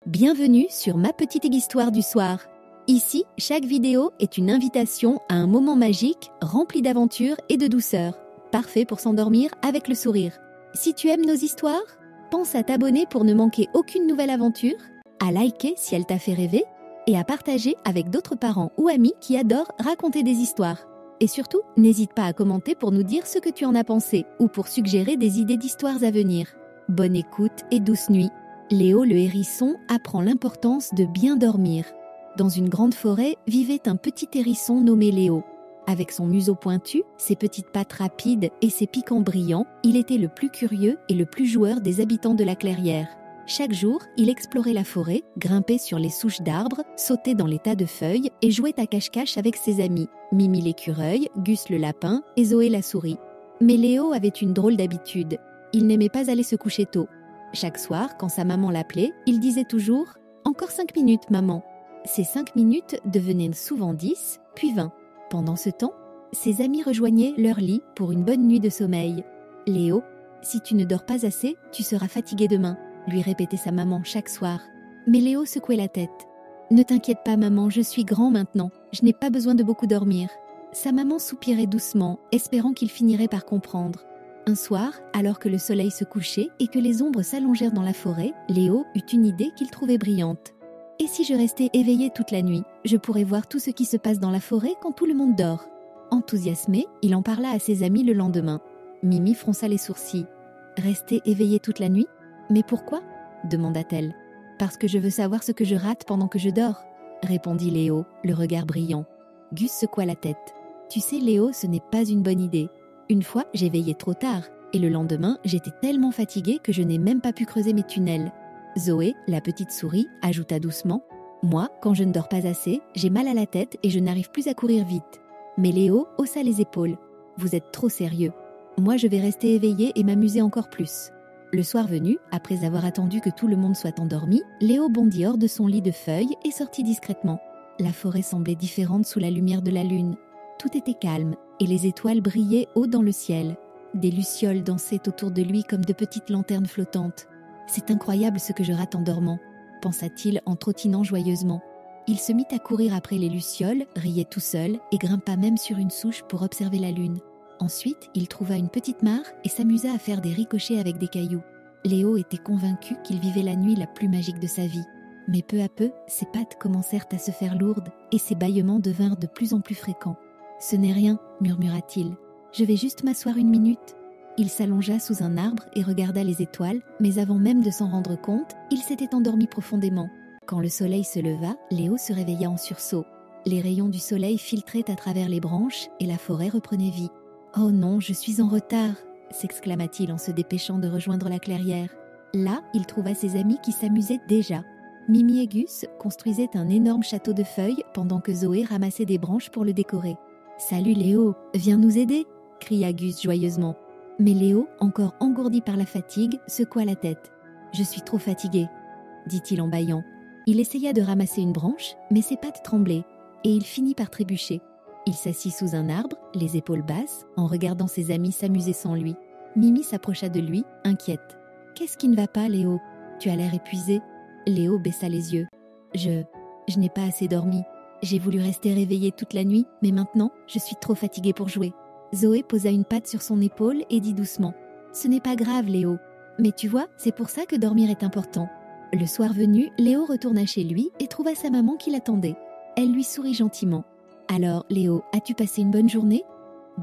Bienvenue sur ma petite histoire du soir. Ici, chaque vidéo est une invitation à un moment magique rempli d'aventure et de douceur, parfait pour s'endormir avec le sourire. Si tu aimes nos histoires, pense à t'abonner pour ne manquer aucune nouvelle aventure, à liker si elle t'a fait rêver et à partager avec d'autres parents ou amis qui adorent raconter des histoires. Et surtout, n'hésite pas à commenter pour nous dire ce que tu en as pensé ou pour suggérer des idées d'histoires à venir. Bonne écoute et douce nuit. Léo le hérisson apprend l'importance de bien dormir. Dans une grande forêt vivait un petit hérisson nommé Léo. Avec son museau pointu, ses petites pattes rapides et ses piquants brillants, il était le plus curieux et le plus joueur des habitants de la clairière. Chaque jour, il explorait la forêt, grimpait sur les souches d'arbres, sautait dans les tas de feuilles et jouait à cache-cache avec ses amis, Mimi l'écureuil, Gus le lapin et Zoé la souris. Mais Léo avait une drôle d'habitude. Il n'aimait pas aller se coucher tôt. Chaque soir, quand sa maman l'appelait, il disait toujours « Encore 5 minutes, maman ». Ces 5 minutes devenaient souvent 10, puis 20. Pendant ce temps, ses amis rejoignaient leur lit pour une bonne nuit de sommeil. « Léo, si tu ne dors pas assez, tu seras fatigué demain », lui répétait sa maman chaque soir. Mais Léo secouait la tête. « Ne t'inquiète pas, maman, je suis grand maintenant, je n'ai pas besoin de beaucoup dormir ». Sa maman soupirait doucement, espérant qu'il finirait par comprendre. Un soir, alors que le soleil se couchait et que les ombres s'allongèrent dans la forêt, Léo eut une idée qu'il trouvait brillante. « Et si je restais éveillé toute la nuit, je pourrais voir tout ce qui se passe dans la forêt quand tout le monde dort. » Enthousiasmé, il en parla à ses amis le lendemain. Mimi fronça les sourcils. « Rester éveillé toute la nuit ? Mais pourquoi ?» demanda-t-elle. « Parce que je veux savoir ce que je rate pendant que je dors, » répondit Léo, le regard brillant. Gus secoua la tête. « Tu sais, Léo, ce n'est pas une bonne idée. Une fois, j'ai veillé trop tard, et le lendemain, j'étais tellement fatiguée que je n'ai même pas pu creuser mes tunnels. » Zoé, la petite souris, ajouta doucement « Moi, quand je ne dors pas assez, j'ai mal à la tête et je n'arrive plus à courir vite. » Mais Léo haussa les épaules. « Vous êtes trop sérieux. Moi, je vais rester éveillé et m'amuser encore plus. » Le soir venu, après avoir attendu que tout le monde soit endormi, Léo bondit hors de son lit de feuilles et sortit discrètement. La forêt semblait différente sous la lumière de la lune. Tout était calme, et les étoiles brillaient haut dans le ciel. Des lucioles dansaient autour de lui comme de petites lanternes flottantes. « C'est incroyable ce que je rate en dormant », pensa-t-il en trottinant joyeusement. Il se mit à courir après les lucioles, riait tout seul et grimpa même sur une souche pour observer la lune. Ensuite, il trouva une petite mare et s'amusa à faire des ricochets avec des cailloux. Léo était convaincu qu'il vivait la nuit la plus magique de sa vie. Mais peu à peu, ses pattes commencèrent à se faire lourdes et ses bâillements devinrent de plus en plus fréquents. « Ce n'est rien, murmura-t-il. Je vais juste m'asseoir une minute. » Il s'allongea sous un arbre et regarda les étoiles, mais avant même de s'en rendre compte, il s'était endormi profondément. Quand le soleil se leva, Léo se réveilla en sursaut. Les rayons du soleil filtraient à travers les branches et la forêt reprenait vie. « Oh non, je suis en retard !» s'exclama-t-il en se dépêchant de rejoindre la clairière. Là, il trouva ses amis qui s'amusaient déjà. Mimi et Gus construisaient un énorme château de feuilles pendant que Zoé ramassait des branches pour le décorer. « Salut Léo, viens nous aider !» cria Gus joyeusement. Mais Léo, encore engourdi par la fatigue, secoua la tête. « Je suis trop fatigué, » dit-il en bâillant. Il essaya de ramasser une branche, mais ses pattes tremblaient, et il finit par trébucher. Il s'assit sous un arbre, les épaules basses, en regardant ses amis s'amuser sans lui. Mimi s'approcha de lui, inquiète. « Qu'est-ce qui ne va pas, Léo ? Tu as l'air épuisé. » Léo baissa les yeux. « Je n'ai pas assez dormi. J'ai voulu rester réveillé toute la nuit, mais maintenant, je suis trop fatiguée pour jouer. » Zoé posa une patte sur son épaule et dit doucement « Ce n'est pas grave, Léo. Mais tu vois, c'est pour ça que dormir est important. » Le soir venu, Léo retourna chez lui et trouva sa maman qui l'attendait. Elle lui sourit gentiment. « Alors, Léo, as-tu passé une bonne journée ?»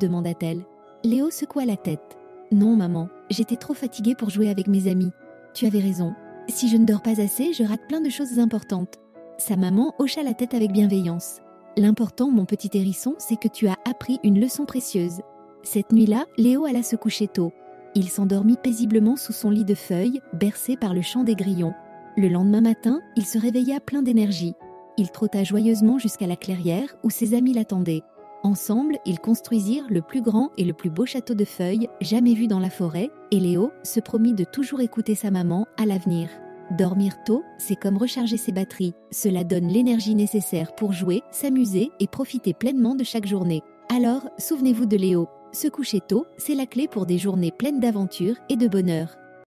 demanda-t-elle. Léo secoua la tête. « Non, maman, j'étais trop fatiguée pour jouer avec mes amis. Tu avais raison. Si je ne dors pas assez, je rate plein de choses importantes. » Sa maman hocha la tête avec bienveillance. « L'important, mon petit hérisson, c'est que tu as appris une leçon précieuse. » Cette nuit-là, Léo alla se coucher tôt. Il s'endormit paisiblement sous son lit de feuilles, bercé par le chant des grillons. Le lendemain matin, il se réveilla plein d'énergie. Il trotta joyeusement jusqu'à la clairière où ses amis l'attendaient. Ensemble, ils construisirent le plus grand et le plus beau château de feuilles jamais vu dans la forêt, et Léo se promit de toujours écouter sa maman à l'avenir. Dormir tôt, c'est comme recharger ses batteries. Cela donne l'énergie nécessaire pour jouer, s'amuser et profiter pleinement de chaque journée. Alors, souvenez-vous de Léo. Se coucher tôt, c'est la clé pour des journées pleines d'aventures et de bonheur.